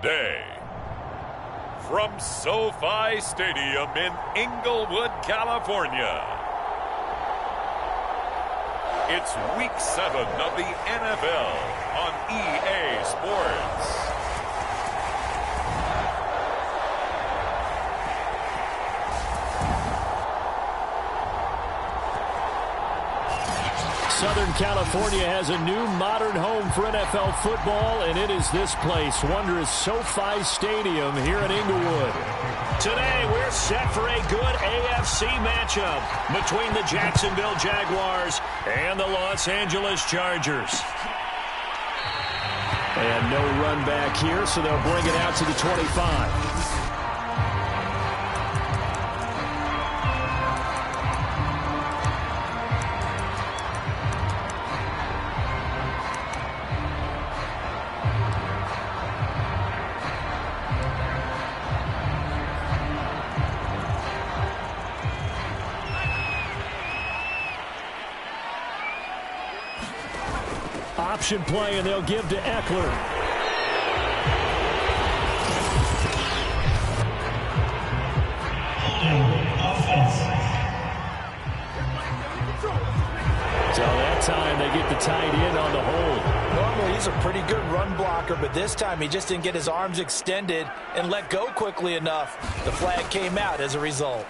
Today, from SoFi Stadium in Inglewood, California, it's Week 7 of the NFL on EA Sports. Southern California has a new modern home for NFL football, and it is this place, wondrous SoFi Stadium here in Inglewood. Today, we're set for a good AFC matchup between the Jacksonville Jaguars and the Los Angeles Chargers. And no run back here, so they'll bring it out to the 25. Option play, and they'll give to Eckler. So that time they get the tight end on the hold. Normally he's a pretty good run blocker, but this time he just didn't get his arms extended and let go quickly enough. The flag came out as a result.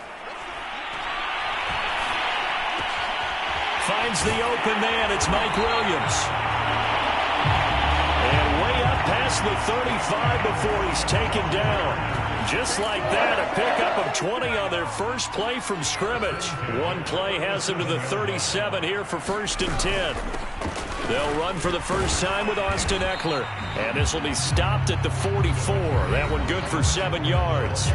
Finds the open man. It's Mike Williams. And way up past the 35 before he's taken down. Just like that, a pickup of 20 on their first play from scrimmage. One play has them to the 37 here for 1st and 10. They'll run for the first time with Austin Eckler. And this will be stopped at the 44. That one good for 7 yards.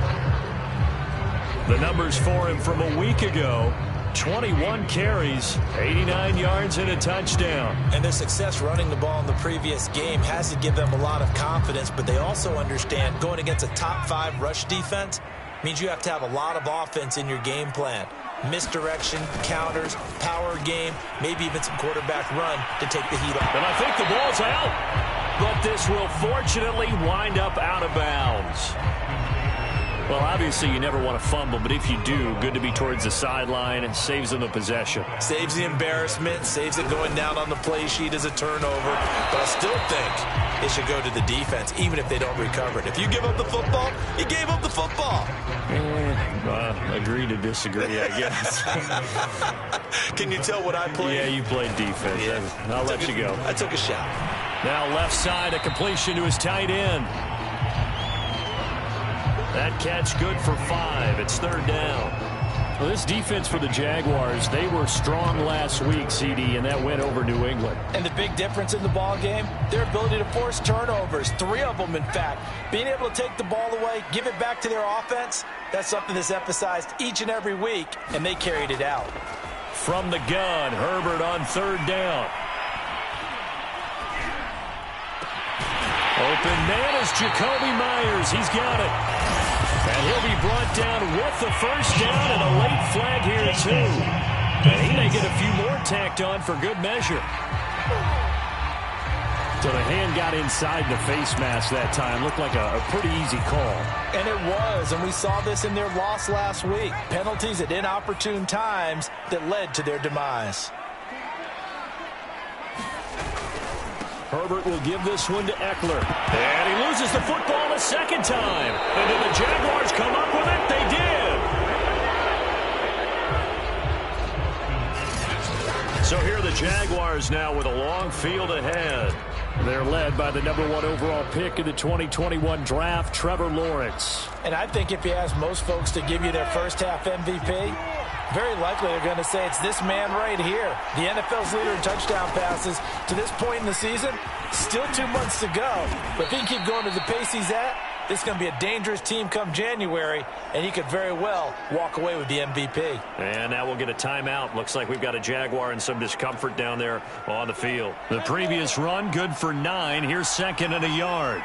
The numbers for him from a week ago: 21 carries, 89 yards, and a touchdown. And their success running the ball in the previous game has to give them a lot of confidence, but they also understand going against a top 5 rush defense means you have to have a lot of offense in your game plan. Misdirection, counters, power game, maybe even some quarterback run to take the heat off. And I think the ball's out, but this will fortunately wind up out of bounds. Well, obviously, you never want to fumble, but if you do, good to be towards the sideline and saves them the possession. Saves the embarrassment, saves it going down on the play sheet as a turnover. But I still think it should go to the defense, even if they don't recover it. If you give up the football, you gave up the football. Agree to disagree, I guess. Can you tell what I played? Yeah, you played defense. Yeah. I'll let you go. I took a shot. Now left side, a completion to his tight end. That catch good for 5. It's 3rd down. Well, this defense for the Jaguars, they were strong last week, CD, and that went over New England. And the big difference in the ball game, their ability to force turnovers, 3 of them, in fact. Being able to take the ball away, give it back to their offense, that's something that's emphasized each and every week, and they carried it out. From the gun, Herbert on 3rd down. Open man is Jacoby Myers. He's got it. And he'll be brought down with the first down and a late flag here, too. And he may get a few more tacked on for good measure. So the hand got inside the face mask that time. Looked like a pretty easy call. And it was, and we saw this in their loss last week. Penalties at inopportune times that led to their demise. Herbert will give this one to Eckler. And he loses the football a second time. And did the Jaguars come up with it? They did. So here are the Jaguars now with a long field ahead. They're led by the #1 overall pick in the 2021 draft, Trevor Lawrence. And I think if you ask most folks to give you their first half MVP, very likely they're going to say it's this man right here. The NFL's leader in touchdown passes to this point in the season. Still 2 months to go. But if he can keep going to the pace he's at, this is going to be a dangerous team come January, and he could very well walk away with the MVP. And now we'll get a timeout. Looks like we've got a Jaguar and some discomfort down there on the field. The previous run, good for 9. Here's 2nd and a yard.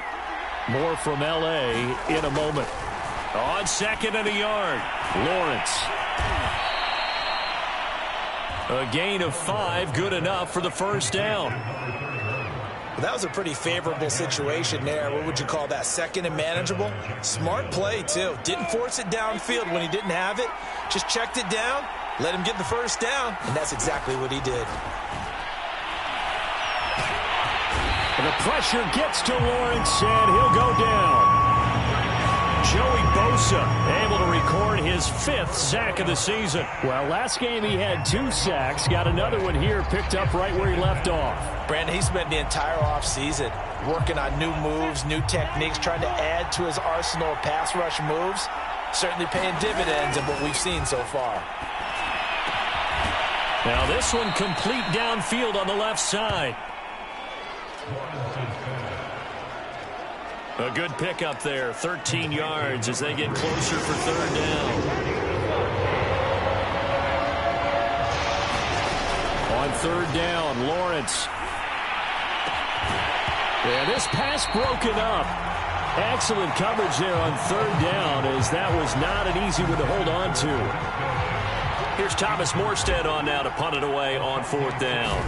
More from L.A. in a moment. On 2nd and a yard, Lawrence. A gain of 5, good enough for the first down. Well, that was a pretty favorable situation there. What would you call that? Second and manageable? Smart play, too. Didn't force it downfield when he didn't have it. Just checked it down, let him get the first down, and that's exactly what he did. And the pressure gets to Lawrence, and he'll go down. Joey Bosa able to record his 5th sack of the season. Well, last game he had 2 sacks. Got another one here, picked up right where he left off. Brandon, he spent the entire offseason working on new moves, new techniques, trying to add to his arsenal of pass rush moves. Certainly paying dividends in what we've seen so far. Now this one complete downfield on the left side. A good pickup there, 13 yards as they get closer for 3rd down. On 3rd down, Lawrence. And this pass broken up. Excellent coverage there on 3rd down, as that was not an easy one to hold on to. Here's Thomas Morstead on now to punt it away on 4th down.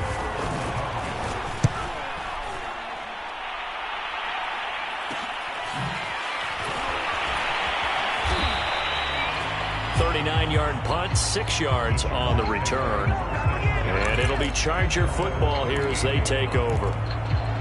39-yard punt, 6 yards on the return. And it'll be Charger football here as they take over.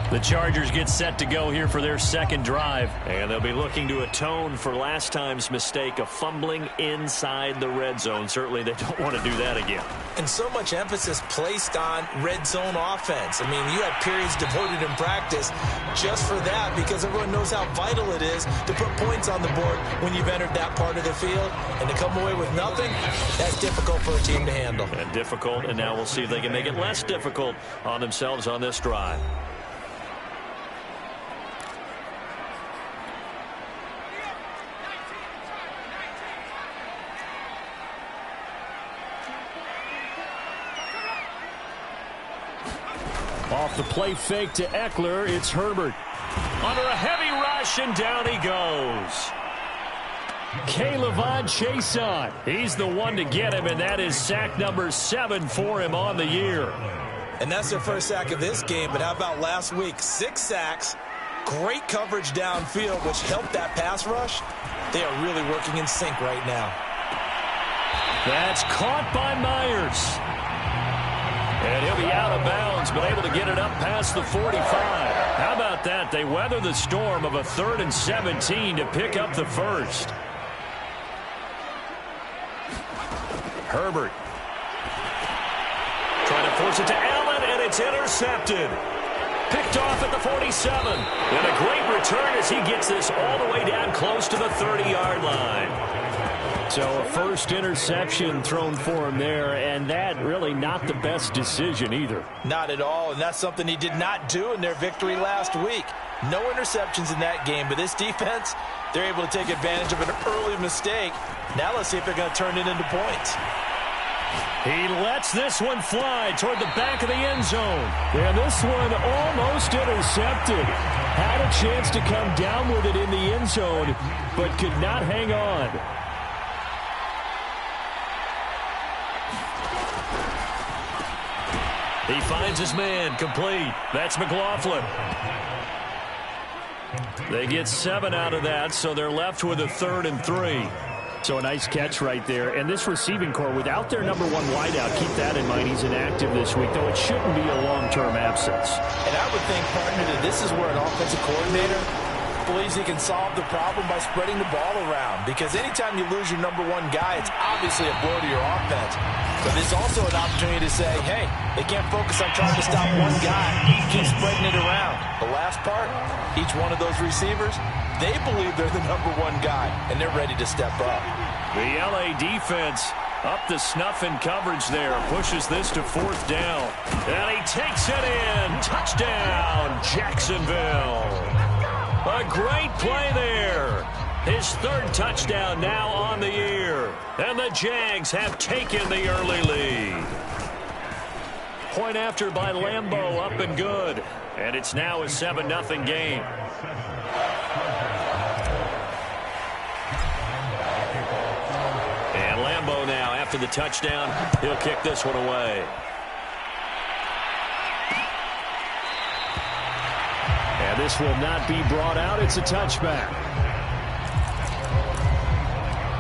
The Chargers get set to go here for their 2nd drive. And they'll be looking to atone for last time's mistake of fumbling inside the red zone. Certainly they don't want to do that again. And so much emphasis placed on red zone offense. I mean, you have periods devoted in practice just for that, because everyone knows how vital it is to put points on the board when you've entered that part of the field. And to come away with nothing, that's difficult for a team to handle. And difficult, and now we'll see if they can make it less difficult on themselves on this drive. Off the play fake to Eckler, it's Herbert. Under a heavy rush, and down he goes. K'Lavon Chaisson, he's the one to get him, and that is sack number 7 for him on the year. And that's their first sack of this game, but how about last week? 6 sacks, great coverage downfield, which helped that pass rush. They are really working in sync right now. That's caught by Myers. And he'll be out of bounds, but able to get it up past the 45. How about that? They weather the storm of a 3rd and 17 to pick up the first. Herbert. Trying to force it to Allen, and it's intercepted. Picked off at the 47. And a great return as he gets this all the way down close to the 30-yard line. So a first interception thrown for him there, and that really not the best decision either. Not at all, and that's something he did not do in their victory last week. No interceptions in that game, but this defense, they're able to take advantage of an early mistake. Now let's see if they're going to turn it into points. He lets this one fly toward the back of the end zone. And this one almost intercepted. Had a chance to come down with it in the end zone, but could not hang on. He finds his man, complete. That's McLaughlin. They get 7 out of that, so they're left with a 3rd and 3. So a nice catch right there. And this receiving core, without their number 1 wideout, keep that in mind. He's inactive this week, though it shouldn't be a long-term absence. And I would think, partner, that this is where an offensive coordinator believes he can solve the problem by spreading the ball around. Because anytime you lose your number 1 guy, it's obviously a blow to your offense. But it's also an opportunity to say, hey, they can't focus on trying to stop one guy. Keep spreading it around. The last part, each one of those receivers, they believe they're the number 1 guy, and they're ready to step up. The LA defense up to snuff in coverage there. Pushes this to 4th down. And he takes it in. Touchdown, Jacksonville. A great play there. His 3rd touchdown now on the year. And the Jags have taken the early lead. Point after by Lambeau, up and good. And it's now a 7-0 game. And Lambeau now, after the touchdown, he'll kick this one away. this will not be brought out. It's a touchback.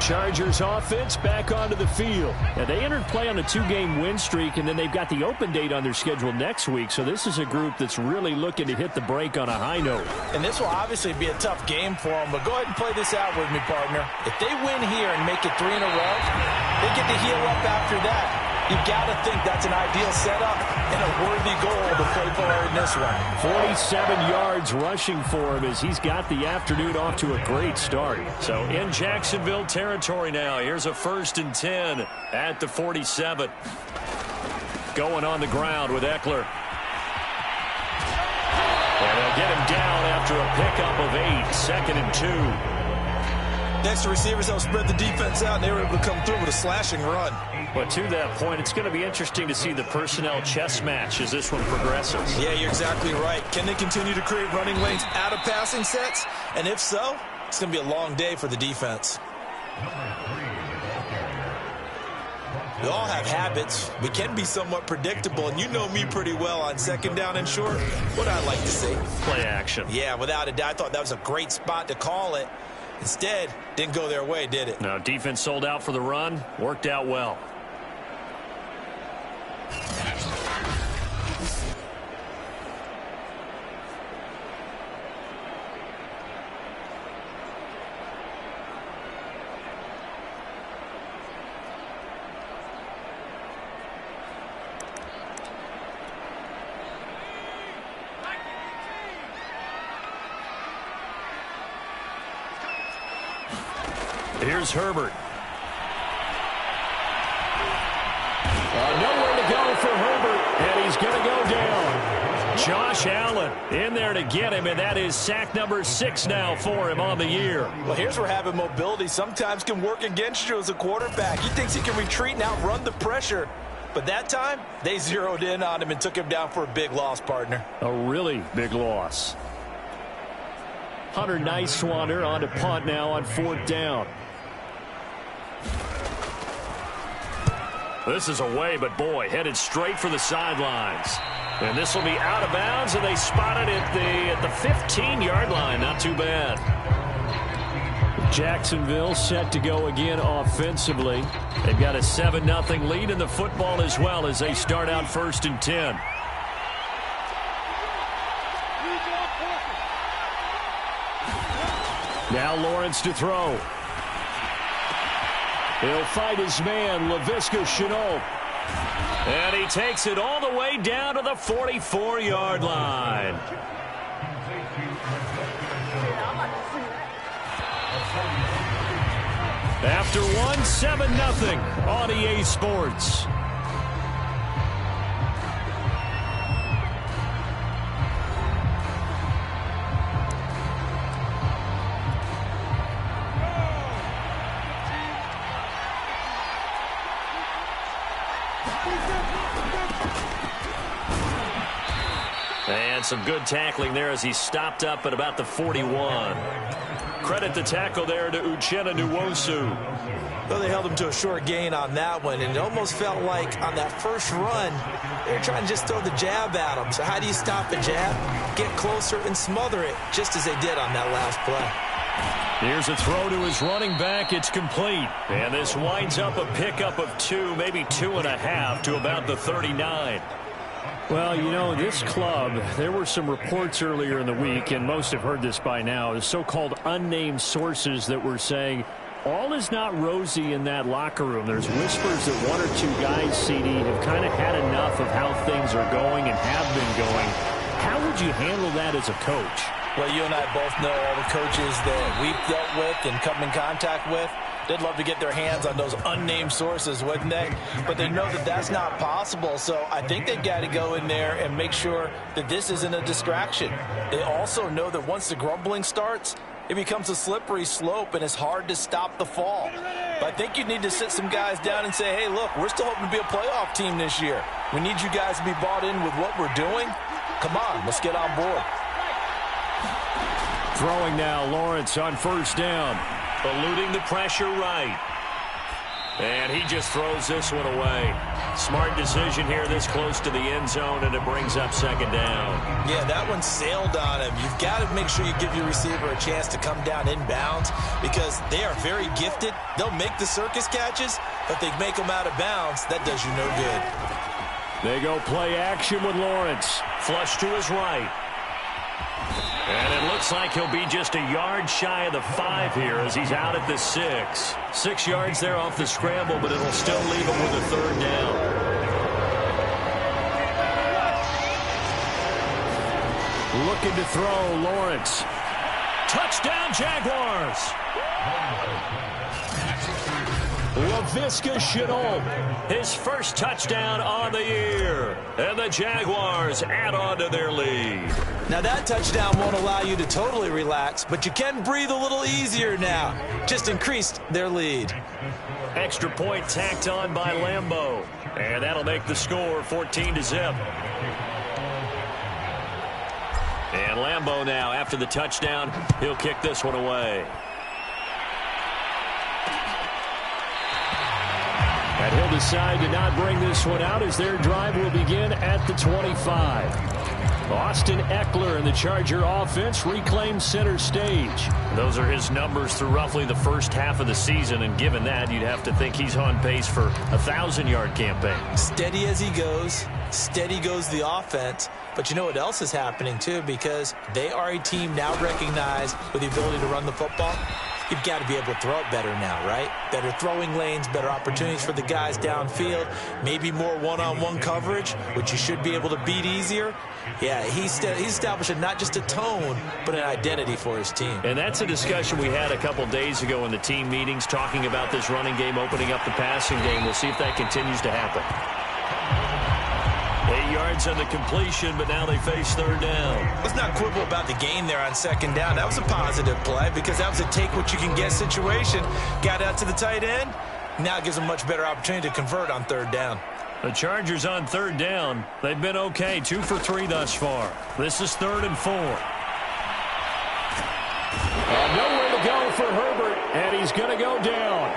Chargers offense back onto the field. Now, they entered play on a 2-game win streak, and then they've got the open date on their schedule next week. So this is a group that's really looking to hit the break on a high note. And this will obviously be a tough game for them, but go ahead and play this out with me, partner. If they win here and make it 3 in a row, they get to heal up after that. You've got to think that's an ideal setup and a worthy goal to play for in this one. 47 yards rushing for him as he's got the afternoon off to a great start. So in Jacksonville territory now. Here's a 1st and 10 at the 47. Going on the ground with Eckler. And they'll get him down after a pickup of 8, 2nd and 2. Next to receivers, they'll spread the defense out, and they were able to come through with a slashing run. But to that point, it's going to be interesting to see the personnel chess match as this one progresses. Yeah, you're exactly right. Can they continue to create running lanes out of passing sets? And if so, it's going to be a long day for the defense. We all have habits. We can be somewhat predictable, and you know me pretty well on 2nd down and short. What I like to see. Play action. Yeah, without a doubt. I thought that was a great spot to call it. Instead, didn't go their way, did it? No, defense sold out for the run. Worked out well. Here's Herbert. Nowhere to go for Herbert, and he's going to go down. Josh Allen in there to get him, and that is sack number 6 now for him on the year. Well, here's where having mobility sometimes can work against you as a quarterback. He thinks he can retreat and outrun the pressure. But that time, they zeroed in on him and took him down for a big loss, partner. A really big loss. Hunter Nice-Swander on to punt now on 4th down. This is away, but boy, headed straight for the sidelines. And this will be out of bounds, and they spot it at the 15-yard line. Not too bad. Jacksonville set to go again offensively. They've got a 7-0 lead in the football as well as they start out 1st and 10. Now Lawrence to throw. He'll fight his man, Laviska Shenault. And he takes it all the way down to the 44-yard line. After one, 7-0 on EA Sports. And some good tackling there as he stopped up at about the 41. Credit the tackle there to Uchenna Nwosu. Well, they held him to a short gain on that one, and it almost felt like on that first run, they were trying to just throw the jab at him. So how do you stop a jab? Get closer and smother it, just as they did on that last play. Here's a throw to his running back. It's complete. And this winds up a pickup of 2, maybe 2.5 to about the 39. Well, you know, this club, there were some reports earlier in the week, and most have heard this by now, the so-called unnamed sources that were saying all is not rosy in that locker room. There's whispers that 1 or 2 guys, CD, have kind of had enough of how things are going and have been going. How would you handle that as a coach? Well, you and I both know all the coaches that we've dealt with and come in contact with. They'd love to get their hands on those unnamed sources, wouldn't they? But they know that that's not possible, so I think they've got to go in there and make sure that this isn't a distraction. They also know that once the grumbling starts, it becomes a slippery slope, and it's hard to stop the fall. But I think you need to sit some guys down and say, hey, look, we're still hoping to be a playoff team this year. We need you guys to be bought in with what we're doing. Come on, let's get on board. Throwing now, Lawrence on 1st down. Eluding the pressure right. And he just throws this one away. Smart decision here this close to the end zone, and it brings up second down. Yeah, that one sailed on him. You've got to make sure you give your receiver a chance to come down inbounds because they are very gifted. They'll make the circus catches, but they make them out of bounds. That does you no good. They go play action with Lawrence. Flush to his right. And it looks like he'll be just a yard shy of the 5 here as he's out at the 6. 6 yards there off the scramble, but it'll still leave him with a third down. Looking to throw, Lawrence. Touchdown, Jaguars! Laviska Shenault, his first touchdown on the year. And the Jaguars add on to their lead. Now that touchdown won't allow you to totally relax, but you can breathe a little easier now. Just increased their lead. Extra point tacked on by Lambeau. And that'll make the score 14-0. And Lambeau now, after the touchdown, he'll kick this one away. And he'll decide to not bring this one out as their drive will begin at the 25. Austin Eckler and the Charger offense reclaim center stage. Those are his numbers through roughly the first half of the season, and given that, you'd have to think he's on pace for a 1,000-yard campaign. Steady as he goes. Steady goes the offense. But you know what else is happening, too, because they are a team now recognized with the ability to run the football. You've got to be able to throw it better now, right? Better throwing lanes, better opportunities for the guys downfield, maybe more one-on-one coverage, which you should be able to beat easier. Yeah, he's establishing not just a tone, but an identity for his team. And that's a discussion we had a couple days ago in the team meetings, talking about this running game opening up the passing game. We'll see if that continues to happen. 8 yards on the completion, but now they face third down. Let's not quibble about the gain there on second down. That was a positive play because that was a take-what-you-can-get situation. Got out to the tight end. Now it gives them a much better opportunity to convert on third down. The Chargers on third down. They've been okay, 2 for 3 thus far. This is 3rd and 4. Nowhere to go for Herbert, and he's going to go down.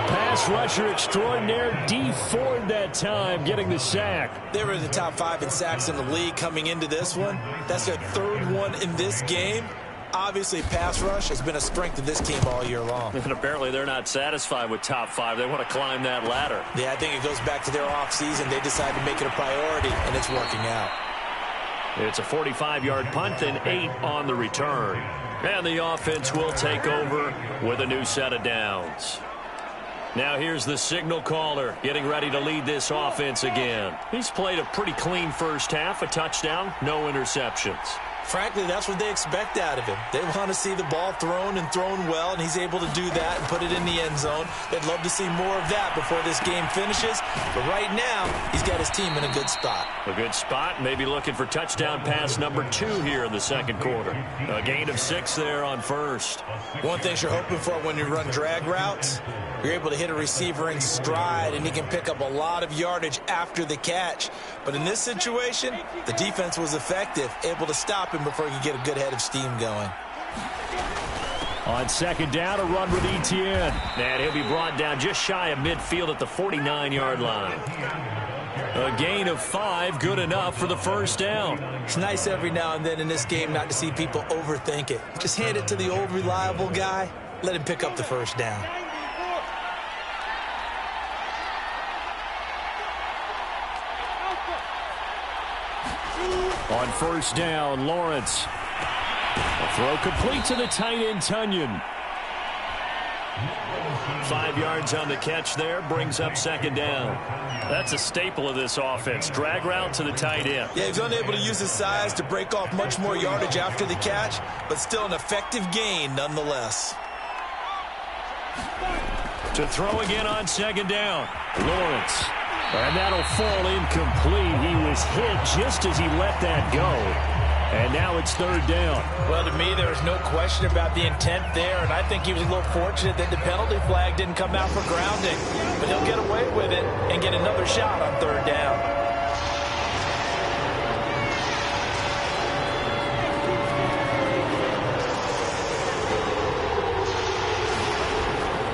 Pass rusher extraordinaire, D. Ford that time, getting the sack. They were in the top 5 in sacks in the league coming into this one. That's their 3rd one in this game. Obviously, pass rush has been a strength of this team all year long. And apparently they're not satisfied with top 5. They want to climb that ladder. Yeah, I think it goes back to their offseason. They decided to make it a priority, and it's working out. It's a 45-yard punt and 8 on the return. And the offense will take over with a new set of downs. Now here's the signal caller getting ready to lead this offense again. He's played a pretty clean first half, a touchdown, no interceptions. Frankly, that's what they expect out of him. They want to see the ball thrown and thrown well, and he's able to do that and put it in the end zone. They'd love to see more of that before this game finishes. But right now, he's got his team in a good spot. A good spot, maybe looking for touchdown pass number 2 here in the second quarter. A gain of 6 there on first. One thing you're hoping for when you run drag routes, you're able to hit a receiver in stride, and he can pick up a lot of yardage after the catch. But in this situation, the defense was effective, able to stop him before he could get a good head of steam going. On second down, a run with Etienne. And he'll be brought down just shy of midfield at the 49-yard line. A gain of 5, good enough for the first down. It's nice every now and then in this game not to see people overthink it. Just hand it to the old reliable guy, let him pick up the first down. On first down, Lawrence. A throw complete to the tight end, Tunyon. 5 yards on the catch there, brings up second down. That's a staple of this offense. Drag route to the tight end. Yeah, he's unable to use his size to break off much more yardage after the catch, but still an effective gain nonetheless. To throw again on second down, Lawrence. And that'll fall incomplete. He was hit just as he let that go. And now it's third down. Well, to me, there was no question about the intent there, and I think he was a little fortunate that the penalty flag didn't come out for grounding. But he'll get away with it and get another shot on third down.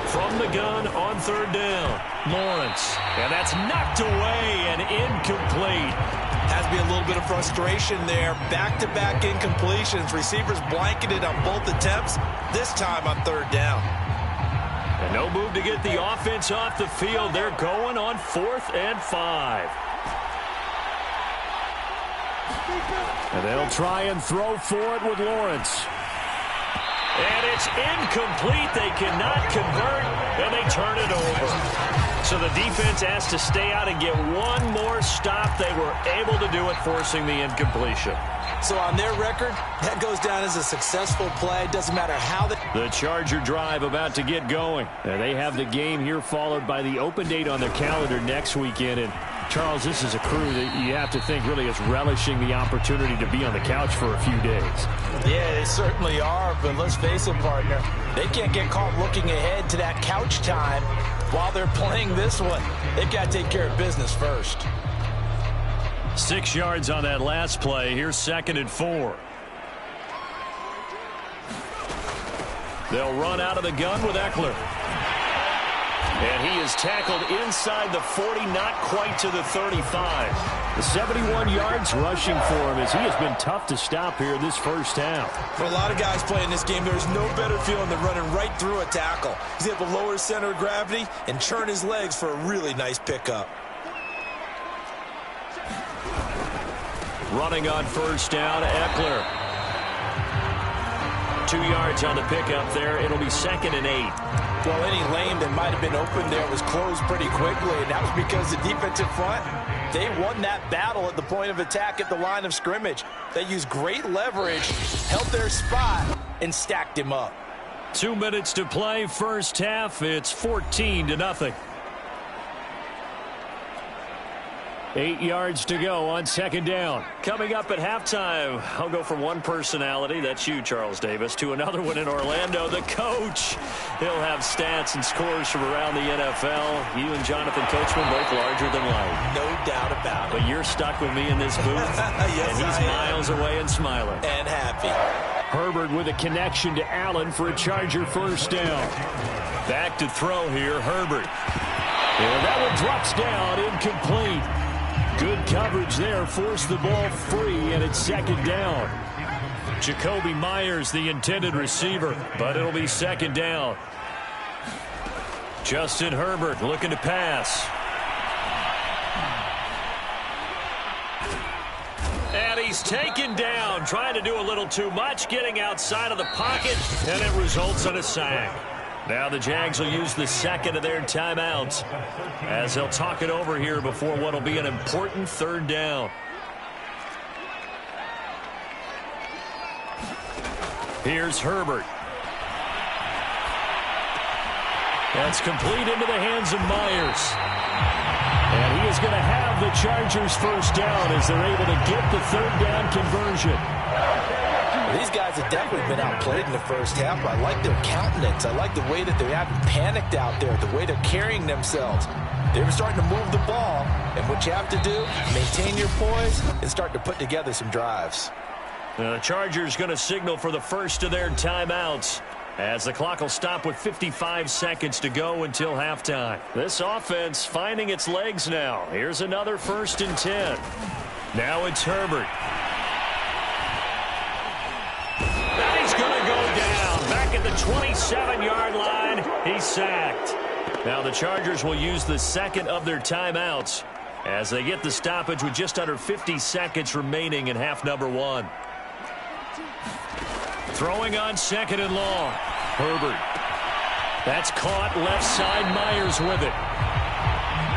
From the gun on third down. Lawrence. And that's knocked away and incomplete. Has to be a little bit of frustration there. Back-to-back incompletions. Receivers blanketed on both attempts, this time on third down. And no move to get the offense off the field. They're going on 4th and 5. And they'll try and throw for it with Lawrence. And it's incomplete. They cannot convert, and they turn it over. So the defense has to stay out and get one more stop. They were able to do it, forcing the incompletion. So on their record, that goes down as a successful play. Doesn't matter how they... The Charger drive about to get going. And they have the game here followed by the open date on their calendar next weekend. And Charles, this is a crew that you have to think really is relishing the opportunity to be on the couch for a few days. Yeah, they certainly are, but let's face it, partner. They can't get caught looking ahead to that couch time while they're playing this one. They've got to take care of business first. 6 yards on that last play. Here's 2nd and 4. They'll run out of the gun with Eckler. And he is tackled inside the 40, not quite to the 35. The 71 yards rushing for him as he has been tough to stop here this first half. For a lot of guys playing this game, there's no better feeling than running right through a tackle. He's able to lower his center of gravity and churn his legs for a really nice pickup. Running on first down, Eckler. 2 yards on the pickup there. It'll be 2nd and 8. Well, any lane that might have been open there was closed pretty quickly, and that was because the defensive front, they won that battle at the point of attack at the line of scrimmage. They used great leverage, held their spot, and stacked him up. 2 minutes to play, first half. It's 14-0. 8 yards to go on 2nd down. Coming up at halftime, I'll go from one personality, that's you, Charles Davis, to another one in Orlando, the coach. He'll have stats and scores from around the NFL. You and Jonathan Coachman both larger than life. No doubt about it. But you're stuck with me in this booth. Yes, and he's miles away and smiling. And happy. Herbert with a connection to Allen for a Charger first down. Back to throw here, Herbert. And that one drops down, incomplete. Good coverage there, forced the ball free, and it's 2nd down. Jacoby Myers, the intended receiver, but it'll be 2nd down. Justin Herbert looking to pass. And he's taken down, trying to do a little too much, getting outside of the pocket, and it results in a sack. Now the Jags will use the 2nd of their timeouts as they'll talk it over here before what will be an important 3rd down. Here's Herbert. That's complete into the hands of Myers. And he is going to have the Chargers first down as they're able to get the 3rd down conversion. These guys have definitely been outplayed in the first half. I like their countenance. I like the way that they haven't panicked out there, the way they're carrying themselves. They're starting to move the ball, and what you have to do, maintain your poise and start to put together some drives. The Chargers going to signal for the first of their timeouts as the clock will stop with 55 seconds to go until halftime. This offense finding its legs now. Here's another 1st and 10. Now it's Herbert. Going to go down back at the 27-yard line. He's sacked. Now the Chargers will use the 2nd of their timeouts as they get the stoppage with just under 50 seconds remaining in half number 1. Throwing on 2nd and long. Herbert. That's caught left side. Myers with it.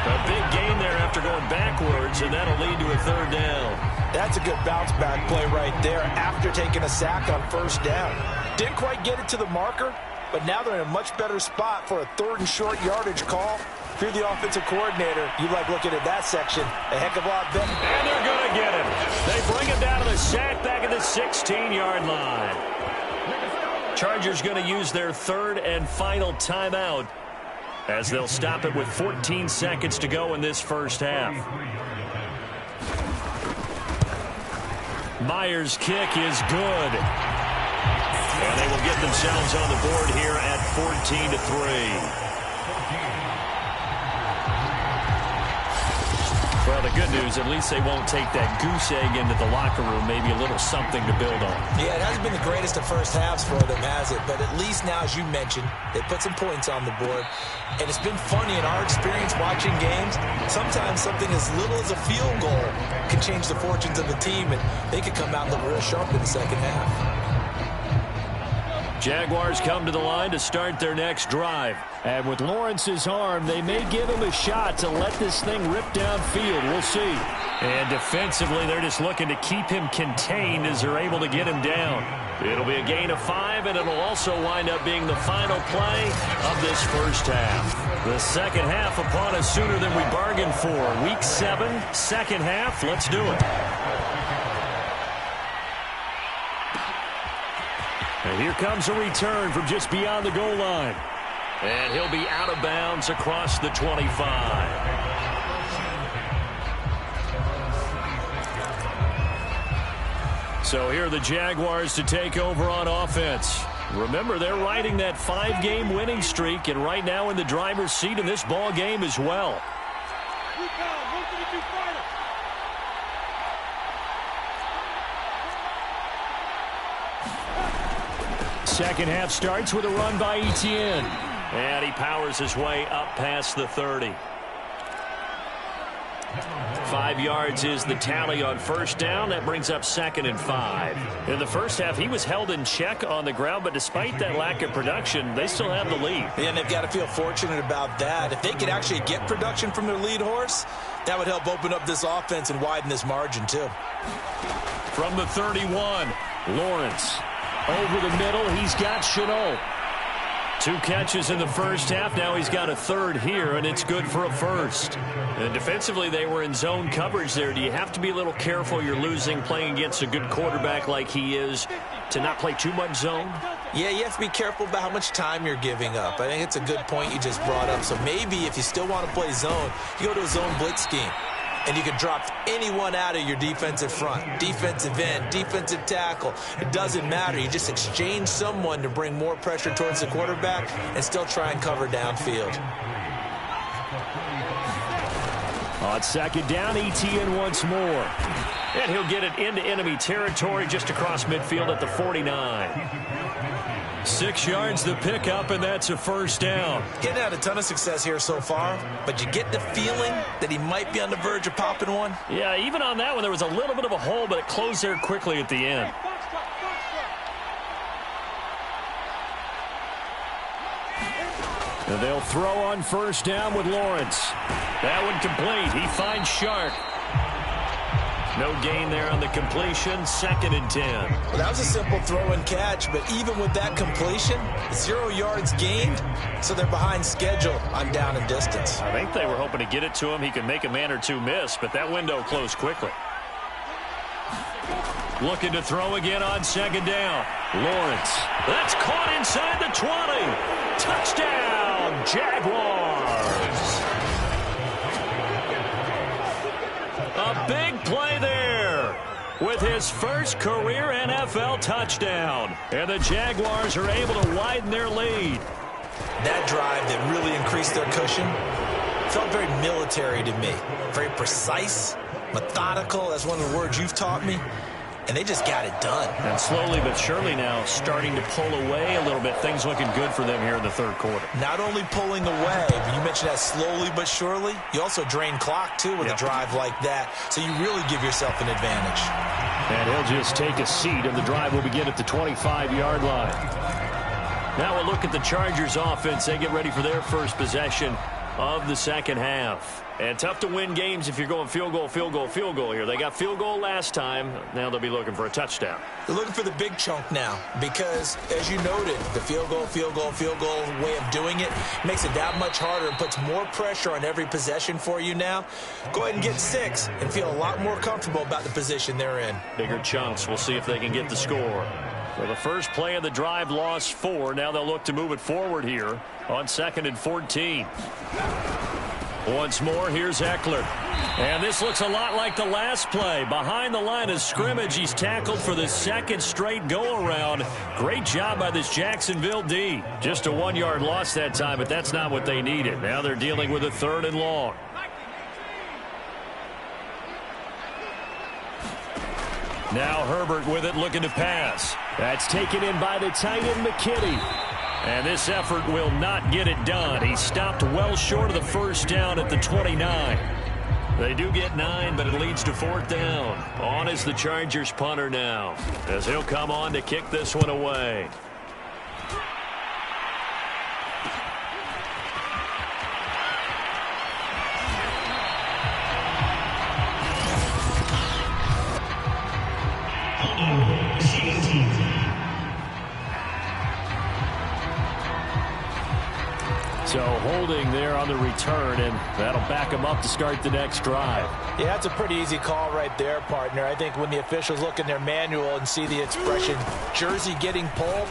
A big gain there after going backwards, and that'll lead to a 3rd down. That's a good bounce-back play right there after taking a sack on 1st down. Didn't quite get it to the marker, but now they're in a much better spot for a 3rd and short yardage call. If you're the offensive coordinator, you like looking at that section a heck of a lot better. And they're going to get him. They bring him down to the sack back at the 16-yard line. Chargers going to use their 3rd and final timeout as they'll stop it with 14 seconds to go in this first half. Myers' kick is good. And they will get themselves on the board here at 14-3. Well, the good news, at least they won't take that goose egg into the locker room, maybe a little something to build on. Yeah, it hasn't been the greatest of first halves for them, has it? But at least now, as you mentioned, they put some points on the board. And it's been funny in our experience watching games. Sometimes something as little as a field goal can change the fortunes of the team, and they could come out and look real sharp in the second half. Jaguars come to the line to start their next drive. And with Lawrence's arm, they may give him a shot to let this thing rip downfield. We'll see. And defensively, they're just looking to keep him contained as they're able to get him down. It'll be a gain of 5, and it'll also wind up being the final play of this first half. The second half upon us sooner than we bargained for. Week 7, second half. Let's do it. And here comes a return from just beyond the goal line. And he'll be out of bounds across the 25. So here are the Jaguars to take over on offense. Remember, they're riding that 5-game winning streak, and right now in the driver's seat in this ball game as well. Second half starts with a run by Etienne. And he powers his way up past the 30. 5 yards is the tally on first down. That brings up 2nd and 5. In the first half, he was held in check on the ground, but despite that lack of production, they still have the lead. And they've got to feel fortunate about that. If they could actually get production from their lead horse, that would help open up this offense and widen this margin, too. From the 31, Lawrence. Over the middle, he's got Chenault. 2 catches in the first half. Now he's got a 3rd here, and it's good for a 1st. And defensively, they were in zone coverage there. Do you have to be a little careful? You're losing playing against a good quarterback like he is to not play too much zone? Yeah, you have to be careful about how much time you're giving up. I think it's a good point you just brought up. So maybe if you still want to play zone, you go to a zone blitz scheme. And you can drop anyone out of your defensive front, defensive end, defensive tackle. It doesn't matter. You just exchange someone to bring more pressure towards the quarterback and still try and cover downfield. On second down, Etienne once more. And he'll get it into enemy territory just across midfield at the 49. 6 yards the pickup, and that's a first down. Getting had a ton of success here so far, but you get the feeling that he might be on the verge of popping one. Yeah, even on that one, there was a little bit of a hole, but it closed there quickly at the end. And they'll throw on first down with Lawrence. That one complete. He finds Shark. No gain there on the completion. 2nd and 10. Well, that was a simple throw and catch, but even with that completion, 0 yards gained, so they're behind schedule on down and distance. I think they were hoping to get it to him. He could make a man or two miss, but that window closed quickly. Looking to throw again on second down. Lawrence. That's caught inside the 20. Touchdown, Jaguars. A big play there with his first career NFL touchdown. And the Jaguars are able to widen their lead. That drive that really increased their cushion felt very military to me. Very precise, methodical. That's one of the words you've taught me. And they just got it done. And slowly but surely now starting to pull away a little bit. Things looking good for them here in the third quarter. Not only pulling away, but you mentioned that slowly but surely. You also drain clock, too, with a drive like that. So you really give yourself an advantage. And he'll just take a seat, and the drive will begin at the 25-yard line. Now we'll look at the Chargers offense. They get ready for their first possession of the second half. And tough to win games if you're going field goal, field goal, field goal here. They got field goal last time. Now they'll be looking for a touchdown. They're looking for the big chunk now because, as you noted, the field goal way of doing it makes it that much harder and puts more pressure on every possession for you now. Go ahead and get 6 and feel a lot more comfortable about the position they're in. Bigger chunks. We'll see if they can get the score. So the first play of the drive lost 4. Now they'll look to move it forward here on 2nd and 14. Once more, here's Eckler. And this looks a lot like the last play. Behind the line of scrimmage, he's tackled for the second straight go-around. Great job by this Jacksonville D. Just a 1-yard loss that time, but that's not what they needed. Now they're dealing with a 3rd and long. Now Herbert with it, looking to pass. That's taken in by the tight end, McKinney. And this effort will not get it done. He stopped well short of the first down at the 29. They do get 9, but it leads to 4th down. On is the Chargers punter now, as he'll come on to kick this one away. So holding there on the return, and that'll back him up to start the next drive. Yeah, that's a pretty easy call right there, partner. I think when the officials look in their manual and see the expression jersey getting pulled,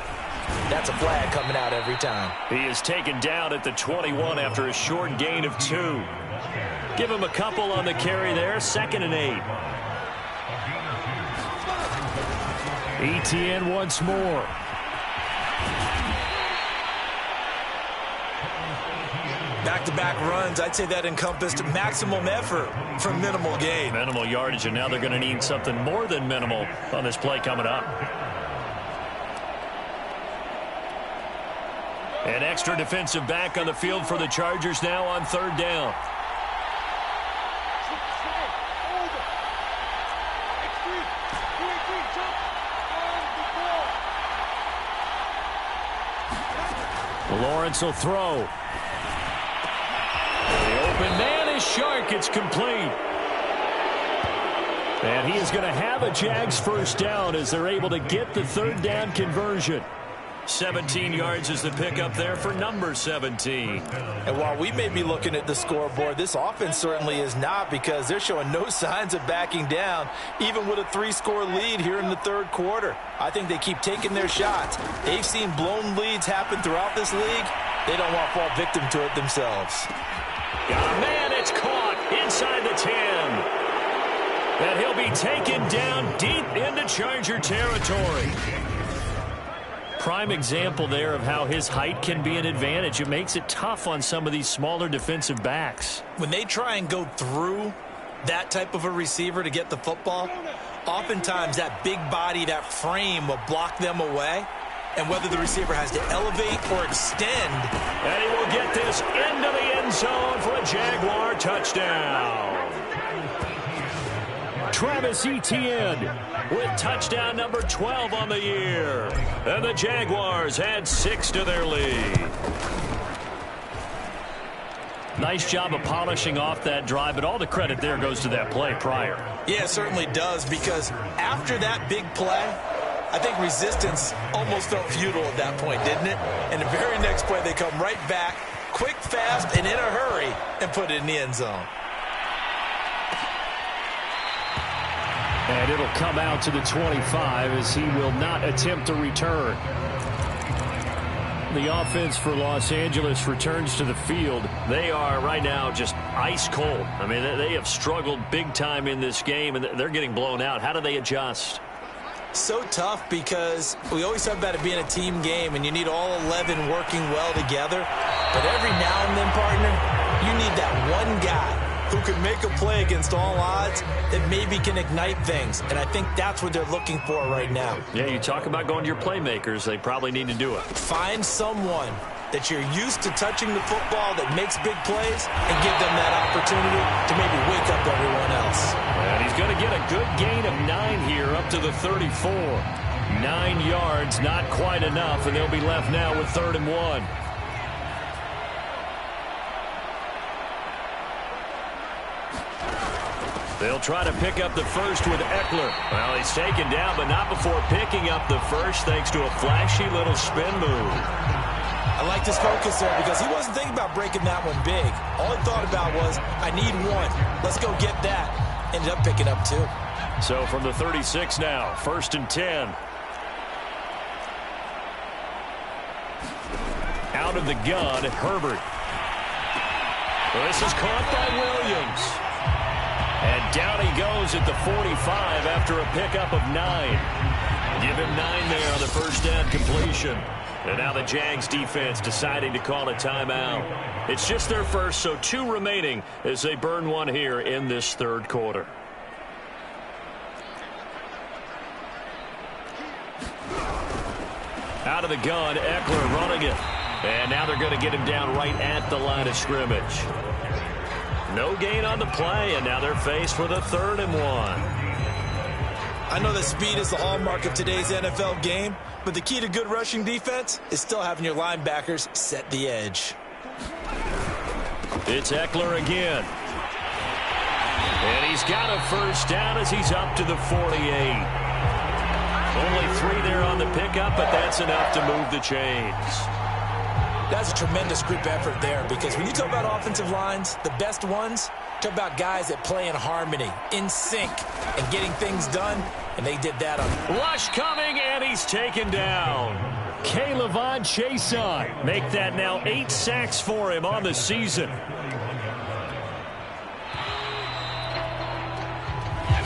that's a flag coming out every time. He is taken down at the 21 after a short gain of 2. Give him a couple on the carry there, 2nd and 8. Etienne once more. Back-to-back runs, I'd say that encompassed maximum effort for minimal gain. Minimal yardage, and now they're going to need something more than minimal on this play coming up. An extra defensive back on the field for the Chargers now on 3rd down. Lawrence will throw. The open man is Shark. It's complete. And he is going to have a Jags first down as they're able to get the 3rd down conversion. 17 yards is the pickup there for number 17. And while we may be looking at the scoreboard, this offense certainly is not, because they're showing no signs of backing down, even with a 3-score lead here in the 3rd quarter. I think they keep taking their shots. They've seen blown leads happen throughout this league. They don't want to fall victim to it themselves. Got a man, it's caught inside the 10. And he'll be taken down deep into Charger territory. Prime example there of how his height can be an advantage. It makes it tough on some of these smaller defensive backs. When they try and go through that type of a receiver to get the football, oftentimes that big body, that frame will block them away. And whether the receiver has to elevate or extend. And he will get this into the end zone for a Jaguar touchdown. Travis Etienne with touchdown number 12 on the year. And the Jaguars add 6 to their lead. Nice job of polishing off that drive, but all the credit there goes to that play prior. Yeah, it certainly does, because after that big play, I think resistance almost felt futile at that point, didn't it? And the very next play, they come right back, quick, fast, and in a hurry, and put it in the end zone. And it'll come out to the 25 as he will not attempt to return. The offense for Los Angeles returns to the field. They are right now just ice cold. I mean, they have struggled big time in this game, and they're getting blown out. How do they adjust? So tough, because we always talk about it being a team game, and you need all 11 working well together. But every now and then, partner, you need that one guy who can make a play against all odds that maybe can ignite things. And I think that's what they're looking for right now. Yeah, you talk about going to your playmakers. They probably need to do it. Find someone that you're used to touching the football that makes big plays and give them that opportunity to maybe wake up everyone else. And he's going to get a good gain of 9 here up to the 34. 9 yards, not quite enough, and they'll be left now with 3rd and 1. They'll try to pick up the first with Eckler. Well, he's taken down, but not before picking up the first thanks to a flashy little spin move. I liked his focus there, because he wasn't thinking about breaking that one big. All he thought about was, I need one. Let's go get that. Ended up picking up 2. So from the 36 now, 1st and 10. Out of the gun, Herbert. Well, this is caught by Williams. And down he goes at the 45 after a pickup of 9. Give him 9 there on the first down completion. And now the Jags defense deciding to call a timeout. It's just their first, so 2 remaining as they burn one here in this 3rd quarter. Out of the gun, Eckler running it. And now they're going to get him down right at the line of scrimmage. No gain on the play, and now they're faced with a 3rd and 1. I know that speed is the hallmark of today's NFL game, but the key to good rushing defense is still having your linebackers set the edge. It's Eckler again. And he's got a first down as he's up to the 48. Only 3 there on the pickup, but that's enough to move the chains. That's a tremendous group effort there, because when you talk about offensive lines, the best ones, talk about guys that play in harmony, in sync, and getting things done, and they did that on. Rush coming, and he's taken down. K'Lavon Chaisson make that now 8 sacks for him on the season.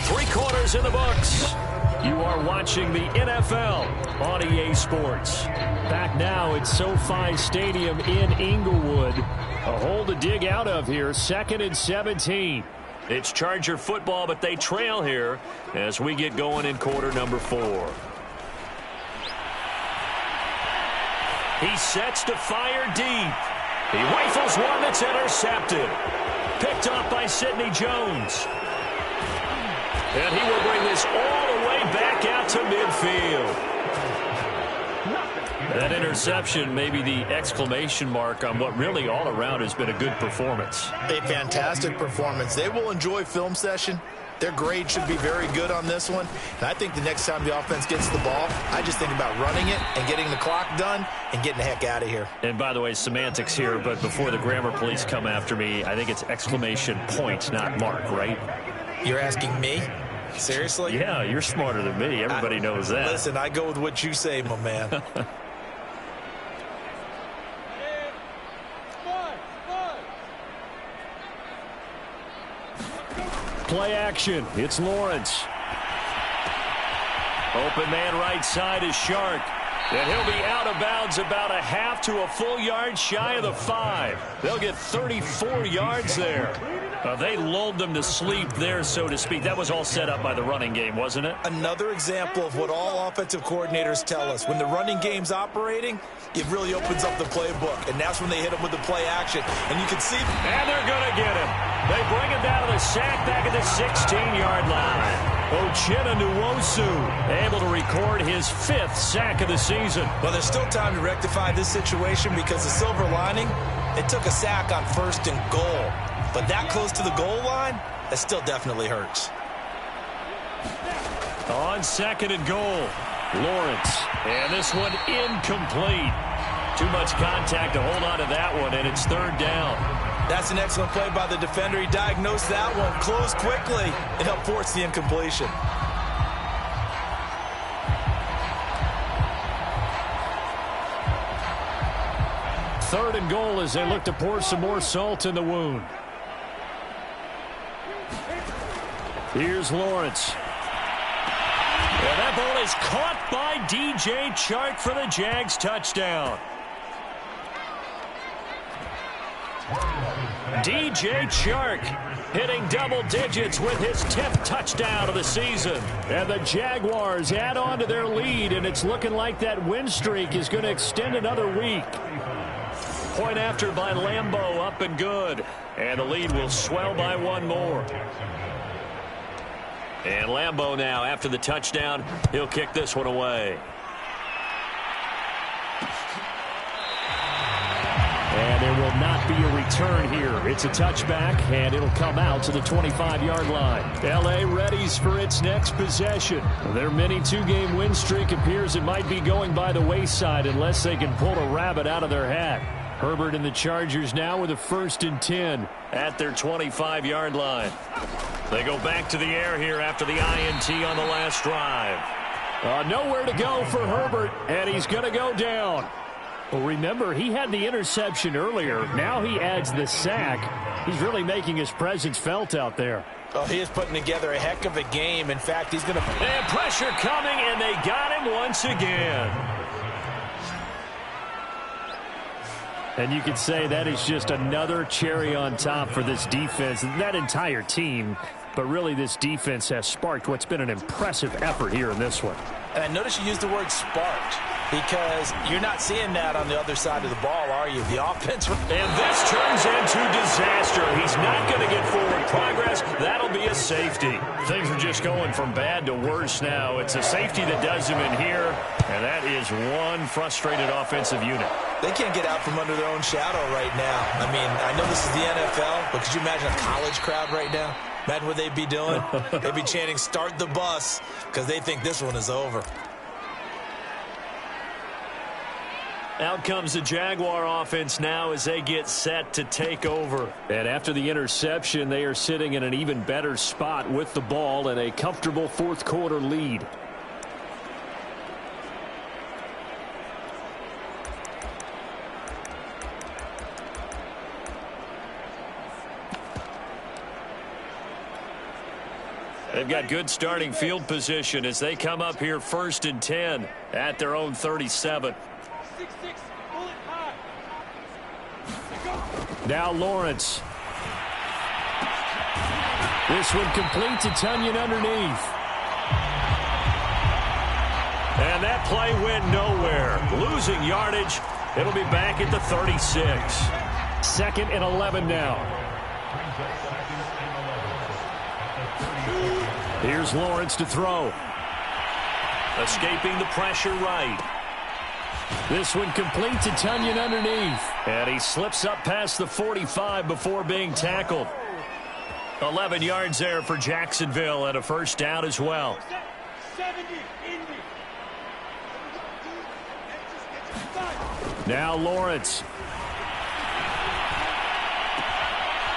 3 quarters in the books. You are watching the NFL on EA Sports. Back now at SoFi Stadium in Inglewood. A hole to dig out of here, 2nd and 17. It's Charger football, but they trail here as we get going in quarter number 4. He sets to fire deep. He rifles one that's intercepted. Picked off by Sidney Jones. And he will bring this all the way back out to midfield. That interception may be the exclamation mark on what really all around has been a good performance. A fantastic performance. They will enjoy film session. Their grade should be very good on this one. And I think the next time the offense gets the ball, I just think about running it and getting the clock done and getting the heck out of here. And by the way, semantics here, but before the grammar police come after me, I think it's exclamation point, not mark, right? You're asking me? Seriously? Yeah, you're smarter than me. Everybody knows that. Listen, I go with what you say, my man. Play action. It's Lawrence. Open man right side is Shark. And he'll be out of bounds about a half to a full yard shy of the 5. They'll get 34 yards there. They lulled them to sleep there, so to speak. That was all set up by the running game, wasn't it? Another example of what all offensive coordinators tell us. When the running game's operating, it really opens up the playbook. And that's when they hit him with the play action. And you can see. And they're going to get him. They bring him down to the sack back at the 16-yard line. Uchenna Nwosu able to record his 5th sack of the season. Well, there's still time to rectify this situation because the silver lining, it took a sack on 1st and goal. But that close to the goal line, that still definitely hurts. On 2nd and goal, Lawrence. And this one incomplete. Too much contact to hold on to that one, and it's 3rd down. That's an excellent play by the defender. He diagnosed that one, closed quickly, and helped force the incompletion. Third and goal as they look to pour some more salt in the wound. Here's Lawrence. And that ball is caught by DJ Chark for the Jags touchdown. DJ Chark hitting double digits with his 10th touchdown of the season. And the Jaguars add on to their lead, and it's looking like that win streak is going to extend another week. Point after by Lambeau, up and good. And the lead will swell by 1 more. And Lambeau now, after the touchdown, he'll kick this one away. And there will not be a return here. It's a touchback, and it'll come out to the 25-yard line. L.A. readies for its next possession. Their mini 2-game win streak appears it might be going by the wayside unless they can pull a rabbit out of their hat. Herbert and the Chargers now with a 1st and 10 at their 25-yard line. They go back to the air here after the INT on the last drive. Nowhere to go for Herbert, and he's going to go down. Well, remember, he had the interception earlier. Now he adds the sack. He's really making his presence felt out there. Oh, he is putting together a heck of a game. In fact, he's going to... And pressure coming, and they got him once again. And you could say that is just another cherry on top for this defense, that entire team. But really, this defense has sparked what's been an impressive effort here in this one. And I noticed you used the word sparked. because you're not seeing that on the other side of the ball, are you? The offense. And this turns into disaster. He's not going to get forward progress. That'll be a safety. Things are just going from bad to worse now. It's a safety that does him in here, and that is one frustrated offensive unit. They can't get out from under their own shadow right now. I mean, I know this is the NFL, but could you imagine a college crowd right now? Imagine what they'd be doing. They'd be chanting, "Start the bus," because they think this one is over. Out comes the Jaguar offense now as they get set to take over. And after the interception, they are sitting in an even better spot with the ball and a comfortable fourth quarter lead. They've got good starting field position as they come up here 1st and 10 at their own 37. Now Lawrence. This one complete to Tunyon underneath. And that play went nowhere. Losing yardage. It'll be back at the 36. 2nd and 11 now. Here's Lawrence to throw. Escaping the pressure right. This one complete to Tunyon underneath. And he slips up past the 45 before being tackled. 11 yards there for Jacksonville and a first down as well. Now Lawrence.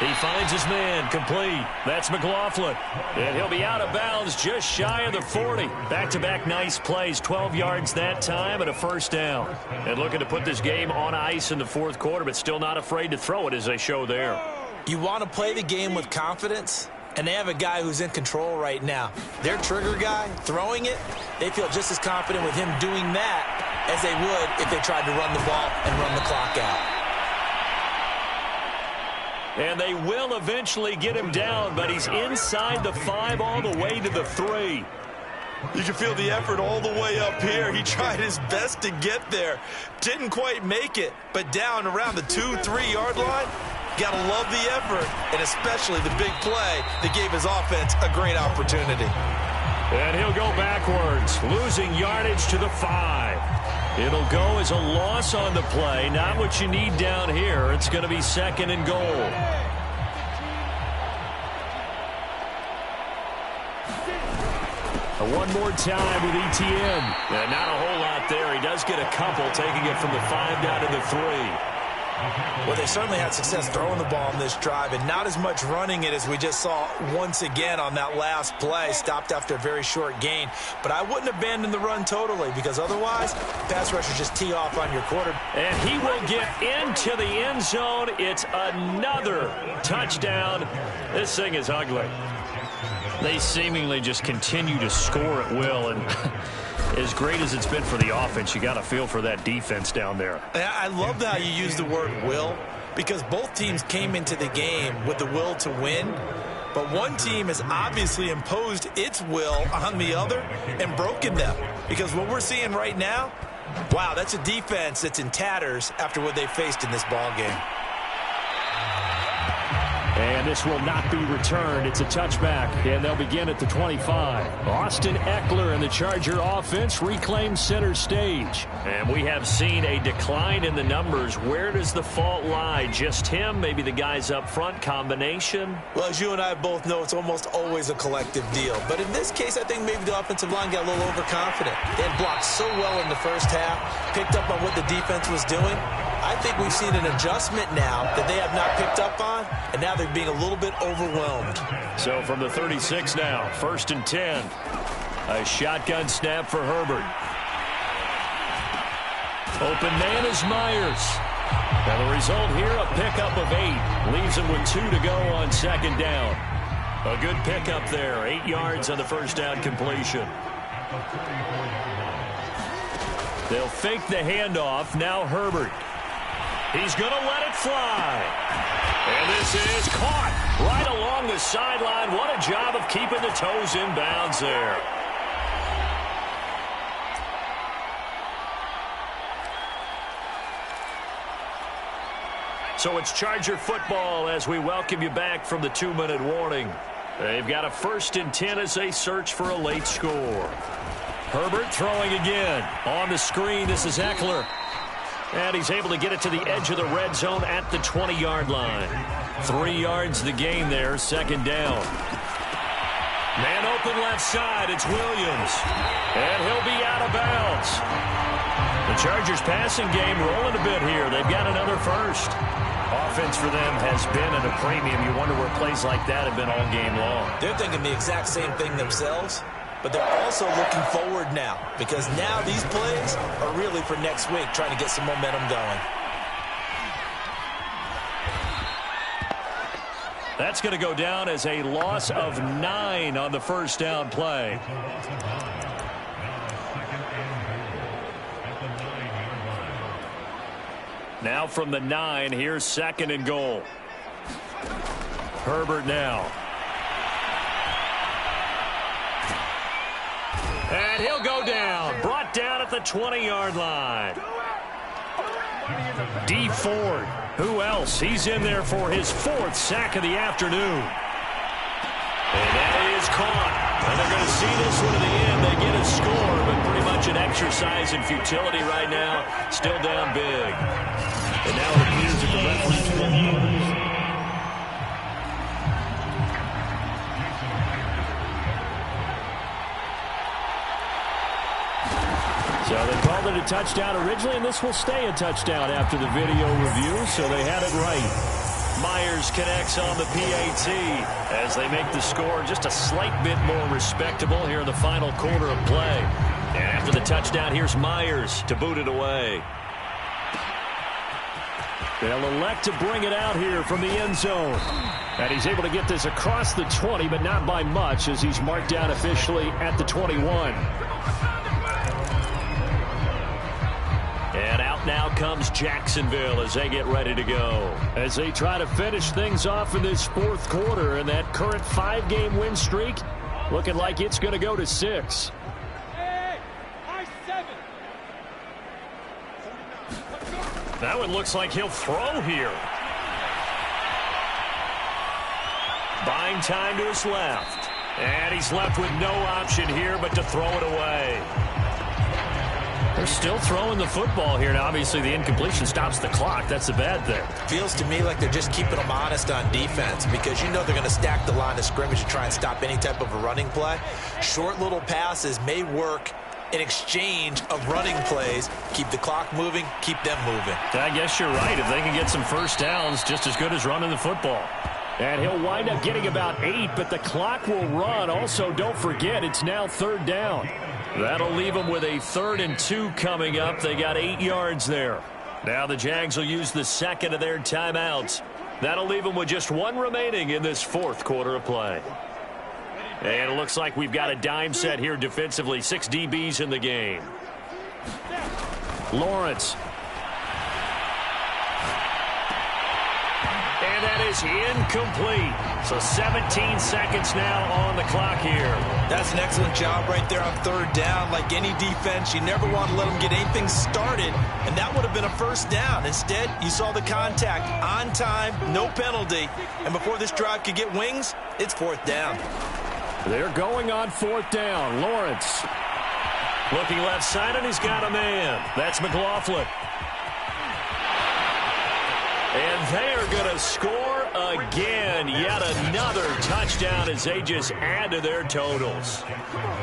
He finds his man, complete. That's McLaughlin. And he'll be out of bounds just shy of the 40. Back-to-back nice plays, 12 yards that time and a first down. And looking to put this game on ice in the fourth quarter, but still not afraid to throw it as they show there. You want to play the game with confidence, and they have a guy who's in control right now. Their trigger guy, throwing it, they feel just as confident with him doing that as they would if they tried to run the ball and run the clock out. And they will eventually get him down, but he's inside the 5 all the way to the 3. You can feel the effort all the way up here. He tried his best to get there. Didn't quite make it, but down around the 2-3 yard line, got to love the effort, and especially the big play that gave his offense a great opportunity. And he'll go backwards, losing yardage to the 5. It'll go as a loss on the play. Not what you need down here. It's going to be 2nd and goal. One more time with ETN. Not a whole lot there. He does get a couple, taking it from the 5 down to the 3. Well, they certainly had success throwing the ball in this drive, and not as much running it as we just saw once again on that last play. Stopped after a very short gain. But I wouldn't abandon the run totally, because otherwise, pass rushers just tee off on your quarter. And he will get into the end zone. It's another touchdown. This thing is ugly. They seemingly just continue to score at will, and as great as it's been for the offense, you got to feel for that defense down there. I love how you use the word will, because both teams came into the game with the will to win, but one team has obviously imposed its will on the other and broken them, because what we're seeing right now, wow, that's a defense that's in tatters after what they faced in this ball game. And this will not be returned. It's a touchback, and they'll begin at the 25. Austin Eckler and the Charger offense reclaim center stage. And we have seen a decline in the numbers. Where does the fault lie? Just him? Maybe the guys up front? Combination? Well, as you and I both know, it's almost always a collective deal. But in this case, I think maybe the offensive line got a little overconfident. They had blocked so well in the first half, picked up on what the defense was doing. I think we've seen an adjustment now that they have not picked up on, and now they're being a little bit overwhelmed. So from the 36 now, 1st and 10. A shotgun snap for Herbert. Open man is Myers. And the result here, a pickup of 8. Leaves him with 2 to go on 2nd down. A good pickup there. 8 yards on the first down completion. They'll fake the handoff. Now Herbert. He's going to let it fly. And this is caught right along the sideline. What a job of keeping the toes in bounds there. So it's Charger football as we welcome you back from the 2-minute warning. They've got a 1st and 10 as they search for a late score. Herbert throwing again. On the screen, this is Eckler. And he's able to get it to the edge of the red zone at the 20-yard line. 3 yards the gain there, 2nd down. Man open left side, it's Williams. And he'll be out of bounds. The Chargers passing game rolling a bit here. They've got another 1st. Offense for them has been at a premium. You wonder where plays like that have been all game long. They're thinking the exact same thing themselves, but they're also looking forward now because now these plays are really for next week, trying to get some momentum going. That's going to go down as a loss of 9 on the 1st down play. Now from the 9, here's 2nd and goal. Herbert now. And he'll go down. Brought down at the 20-yard line. D. Ford. Who else? He's in there for his 4th sack of the afternoon. And that is caught. And they're going to see this one to the end. They get a score, but pretty much an exercise in futility right now. Still down big. And now it appears that the referee. So they called it a touchdown originally, and this will stay a touchdown after the video review, so they had it right. Myers connects on the PAT as they make the score just a slight bit more respectable here in the final quarter of play. And after the touchdown, here's Myers to boot it away. They'll elect to bring it out here from the end zone. And he's able to get this across the 20, but not by much as he's marked down officially at the 21. And out now comes Jacksonville as they get ready to go. As they try to finish things off in this 4th quarter, and that current 5-game win streak looking like it's going to go to 6. That one looks like he'll throw here. Buying time to his left. And he's left with no option here but to throw it away. They're still throwing the football here. Now, obviously, the incompletion stops the clock. That's the bad thing. Feels to me like they're just keeping them honest on defense because you know they're going to stack the line of scrimmage to try and stop any type of a running play. Short little passes may work in exchange of running plays. Keep the clock moving, keep them moving. I guess you're right. If they can get some 1st downs, just as good as running the football. And he'll wind up getting about 8, but the clock will run. Also, don't forget, it's now 3rd down. That'll leave them with a 3rd and 2 coming up. They got 8 yards there. Now the Jags will use the 2nd of their timeouts. That'll leave them with just 1 remaining in this 4th quarter of play. And it looks like we've got a dime set here defensively. 6 DBs in the game. Lawrence. And that is incomplete. So 17 seconds now on the clock here. That's an excellent job right there on 3rd down. Like any defense, you never want to let them get anything started, and that would have been a 1st down. Instead, you saw the contact on time, no penalty, and before this drive could get wings, it's 4th down. They're going on 4th down. Lawrence looking left side, and he's got a man. That's McLaughlin. And they are going to score again. Yet another touchdown as they just add to their totals.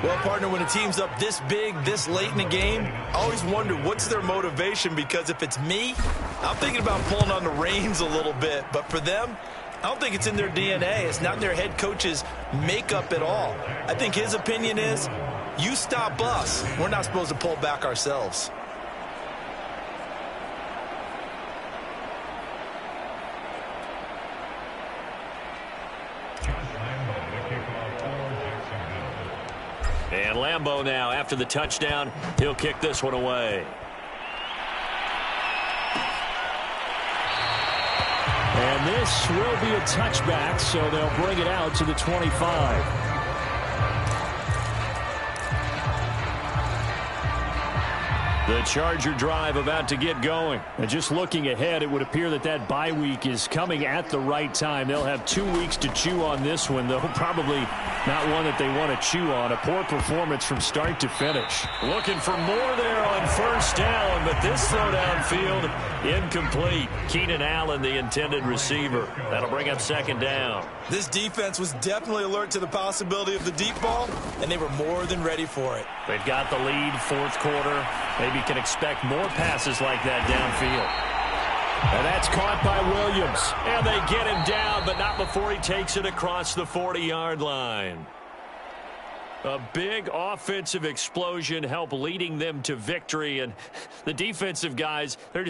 Well, partner, when a team's up this big, this late in the game, I always wonder what's their motivation, because if it's me, I'm thinking about pulling on the reins a little bit. But for them, I don't think it's in their DNA. It's not in their head coach's makeup at all. I think his opinion is, you stop us. We're not supposed to pull back ourselves. And Lambeau now, after the touchdown, he'll kick this one away. And this will be a touchback, so they'll bring it out to the 25. The Charger drive about to get going. And just looking ahead, it would appear that that bye week is coming at the right time. They'll have 2 weeks to chew on this one, though probably not one that they want to chew on. A poor performance from start to finish. Looking for more there on first down, but this throw downfield incomplete. Keenan Allen, the intended receiver. That'll bring up second down. This defense was definitely alert to the possibility of the deep ball, and they were more than ready for it. They've got the lead, fourth quarter. Maybe can expect more passes like that downfield. And that's caught by Williams. And they get him down, but not before he takes it across the 40-yard line. A big offensive explosion helped leading them to victory. And the defensive guys, they're